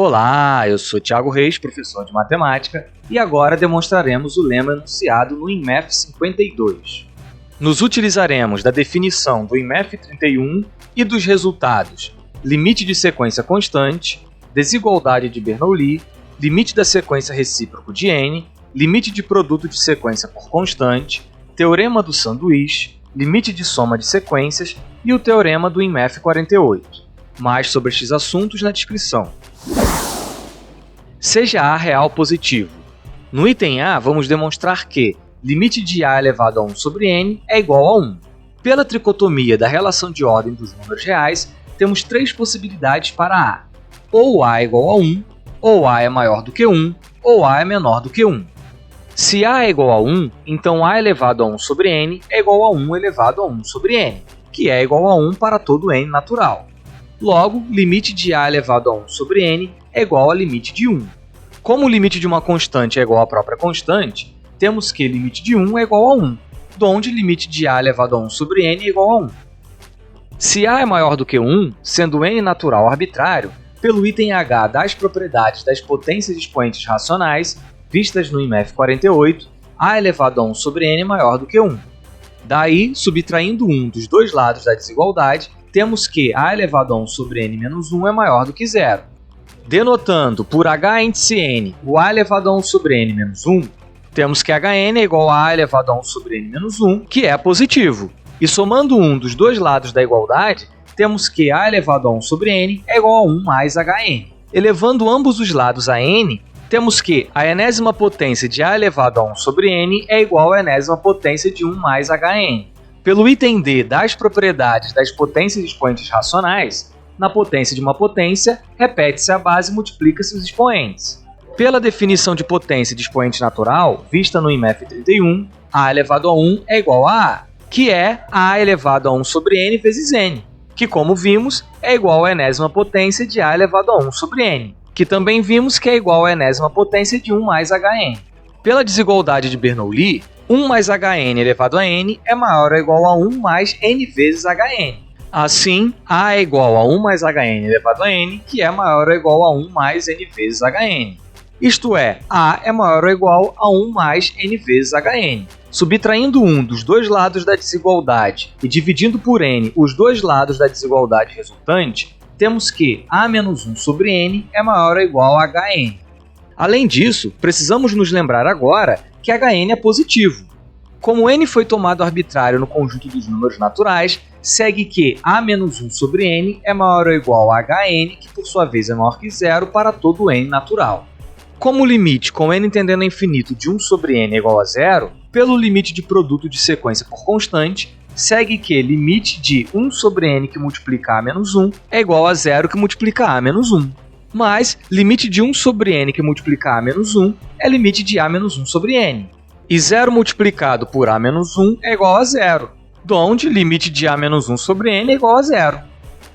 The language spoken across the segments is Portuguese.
Olá, eu sou Thiago Reis, professor de matemática, e agora demonstraremos o lema enunciado no INMEF 52. Nos utilizaremos da definição do INMEF 31 e dos resultados limite de sequência constante, desigualdade de Bernoulli, limite da sequência recíproco de n, limite de produto de sequência por constante, teorema do sanduíche, limite de soma de sequências e o teorema do INMEF 48. Mais sobre estes assuntos na descrição. Seja A real positivo. No item A, vamos demonstrar que limite de A elevado a 1 sobre n é igual a 1. Pela tricotomia da relação de ordem dos números reais, temos três possibilidades para A. Ou A é igual a 1, ou A é maior do que 1, ou A é menor do que 1. Se A é igual a 1, então A elevado a 1 sobre n é igual a 1 elevado a 1 sobre n, que é igual a 1 para todo n natural. Logo, limite de A elevado a 1 sobre n é igual ao limite de 1. Como o limite de uma constante é igual à própria constante, temos que limite de 1 é igual a 1, donde limite de A elevado a 1 sobre n é igual a 1. Se A é maior do que 1, sendo n natural arbitrário, pelo item H das propriedades das potências expoentes racionais, vistas no INMEF 48, A elevado a 1 sobre n é maior do que 1. Daí, subtraindo 1 dos dois lados da desigualdade, temos que A elevado a 1 sobre n menos 1 é maior do que 0. Denotando por H índice n o A elevado a 1 sobre n menos 1, temos que Hn é igual a A elevado a 1 sobre n menos 1, que é positivo. E somando 1 dos dois lados da igualdade, temos que A elevado a 1 sobre n é igual a 1 mais Hn. Elevando ambos os lados a n, temos que a enésima potência de A elevado a 1 sobre n é igual à enésima potência de 1 mais Hn. Pelo item D das propriedades das potências expoentes racionais, na potência de uma potência, repete-se a base e multiplica-se os expoentes. Pela definição de potência de expoente natural, vista no INMEF 31, A elevado a 1 é igual a A, que é A elevado a 1 sobre n vezes n, que, como vimos, é igual à enésima potência de A elevado a 1 sobre n, que também vimos que é igual à enésima potência de 1 mais Hn. Pela desigualdade de Bernoulli, 1 mais Hn elevado a n é maior ou igual a 1 mais n vezes Hn. Assim, A é igual a 1 mais Hn elevado a n, que é maior ou igual a 1 mais n vezes Hn. Isto é, A é maior ou igual a 1 mais n vezes Hn. Subtraindo 1 dos dois lados da desigualdade e dividindo por n os dois lados da desigualdade resultante, temos que A menos 1 sobre n é maior ou igual a Hn. Além disso, precisamos nos lembrar agora que Hn é positivo. Como n foi tomado arbitrário no conjunto dos números naturais, segue que A menos 1 sobre n é maior ou igual a Hn, que por sua vez é maior que 0 para todo n natural. Como o limite com n tendendo a infinito de 1 sobre n é igual a 0, pelo limite de produto de sequência por constante, segue que limite de 1 sobre n que multiplica a menos 1 é igual a 0 que multiplica a menos 1. Mas limite de 1 sobre n que multiplica a menos 1 é limite de a menos 1 sobre n. E 0 multiplicado por a menos 1 é igual a 0, donde limite de a menos 1 sobre n é igual a 0.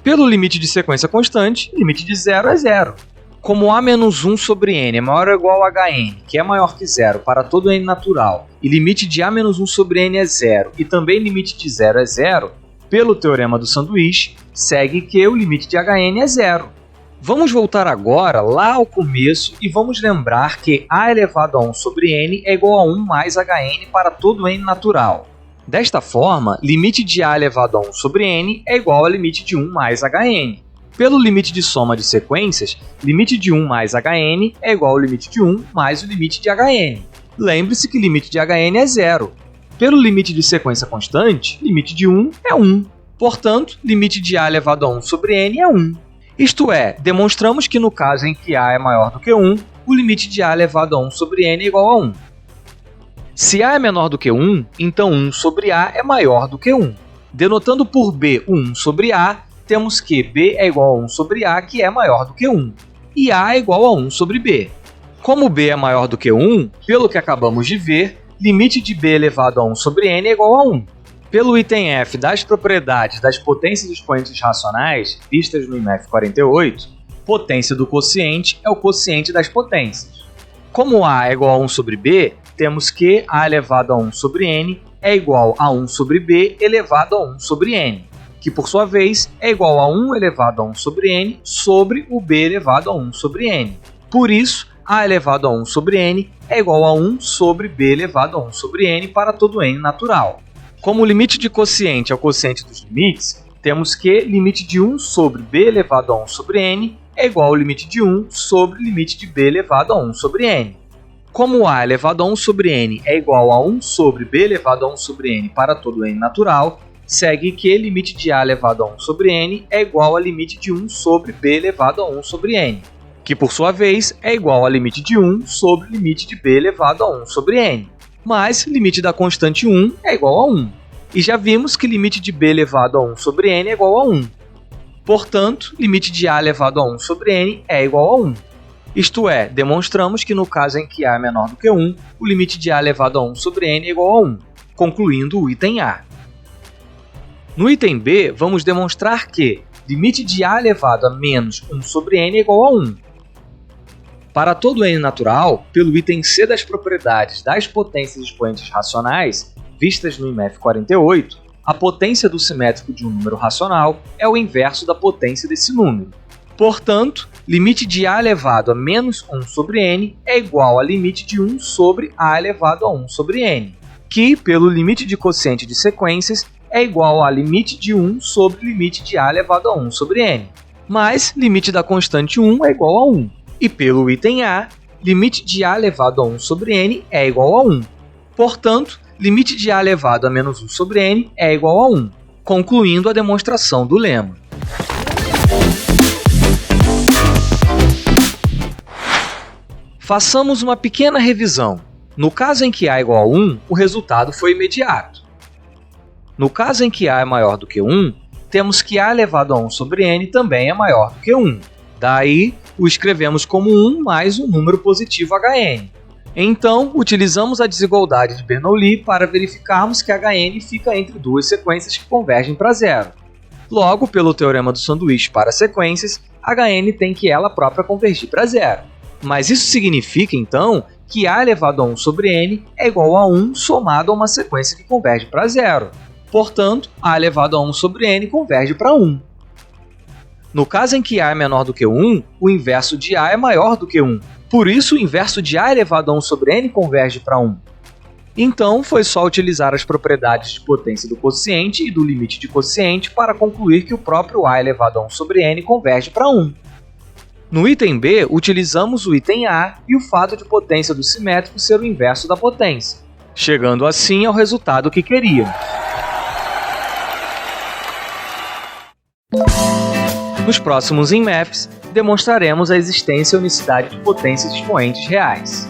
Pelo limite de sequência constante, limite de 0 é 0. Como a menos 1 sobre n é maior ou igual a Hn, que é maior que 0 para todo n natural, e limite de a menos 1 sobre n é 0, e também limite de 0 é 0, pelo teorema do sanduíche, segue que o limite de Hn é 0. Vamos voltar agora lá ao começo e vamos lembrar que A elevado a 1 sobre n é igual a 1 mais Hn para todo n natural. Desta forma, limite de A elevado a 1 sobre n é igual ao limite de 1 mais Hn. Pelo limite de soma de sequências, limite de 1 mais Hn é igual ao limite de 1 mais o limite de Hn. Lembre-se que limite de Hn é 0. Pelo limite de sequência constante, limite de 1 é 1. Portanto, limite de A elevado a 1 sobre n é 1. Isto é, demonstramos que no caso em que A é maior do que 1, o limite de A elevado a 1 sobre n é igual a 1. Se A é menor do que 1, então 1 sobre A é maior do que 1. Denotando por B o 1 sobre A, temos que B é igual a 1 sobre A, que é maior do que 1, e A é igual a 1 sobre B. Como B é maior do que 1, pelo que acabamos de ver, limite de B elevado a 1 sobre n é igual a 1. Pelo item F das propriedades das potências expoentes racionais, vistas no INMEF 48, potência do quociente é o quociente das potências. Como A é igual a 1 sobre B, temos que A elevado a 1 sobre n é igual a 1 sobre B elevado a 1 sobre n. que por sua vez é igual a 1 elevado a 1 sobre n sobre o b elevado a 1 sobre n. Por isso, a elevado a 1 sobre n é igual a 1 sobre b elevado a 1 sobre n para todo n natural. Como o limite de quociente é o quociente dos limites, temos que limite de 1 sobre b elevado a 1 sobre n é igual ao limite de 1 sobre limite de b elevado a 1 sobre n. Como a elevado a 1 sobre n é igual a 1 sobre b elevado a 1 sobre n para todo n natural, segue que limite de a elevado a 1 sobre n é igual a limite de 1 sobre b elevado a 1 sobre n, que por sua vez é igual a limite de 1 sobre limite de b elevado a 1 sobre n. Mas limite da constante 1 é igual a 1. E já vimos que limite de b elevado a 1 sobre n é igual a 1. Portanto, limite de a elevado a 1 sobre n é igual a 1. Isto é, demonstramos que no caso em que a é menor do que 1, o limite de a elevado a 1 sobre n é igual a 1, concluindo o item A. No item B, vamos demonstrar que limite de a elevado a menos 1 sobre n é igual a 1. Para todo n natural, pelo item C das propriedades das potências expoentes racionais, vistas no IMF 48, a potência do simétrico de um número racional é o inverso da potência desse número. Portanto, limite de a elevado a menos 1 sobre n é igual a limite de 1 sobre a elevado a 1 sobre n, que, pelo limite de quociente de sequências, é igual a limite de 1 sobre limite de a elevado a 1 sobre n. Mas limite da constante 1 é igual a 1. E pelo item A, limite de a elevado a 1 sobre n é igual a 1. Portanto, limite de a elevado a menos 1 sobre n é igual a 1, concluindo a demonstração do lema. Façamos uma pequena revisão. No caso em que a é igual a 1, o resultado foi imediato. No caso em que a é maior do que 1, temos que a elevado a 1 sobre n também é maior do que 1. Daí, o escrevemos como 1 mais um número positivo Hn. Então, utilizamos a desigualdade de Bernoulli para verificarmos que Hn fica entre duas sequências que convergem para zero. Logo, pelo teorema do sanduíche para sequências, Hn tem que ela própria convergir para zero. Mas isso significa, então, que a elevado a 1 sobre n é igual a 1 somado a uma sequência que converge para zero. Portanto, a elevado a 1 sobre n converge para 1. No caso em que a é menor do que 1, o inverso de a é maior do que 1. Por isso, o inverso de a elevado a 1 sobre n converge para 1. Então, foi só utilizar as propriedades de potência do quociente e do limite de quociente para concluir que o próprio a elevado a 1 sobre n converge para 1. No item B, utilizamos o item A e o fato de potência do simétrico ser o inverso da potência, chegando assim ao resultado que queríamos. Nos próximos IMFs, demonstraremos a existência e unicidade de potências expoentes reais.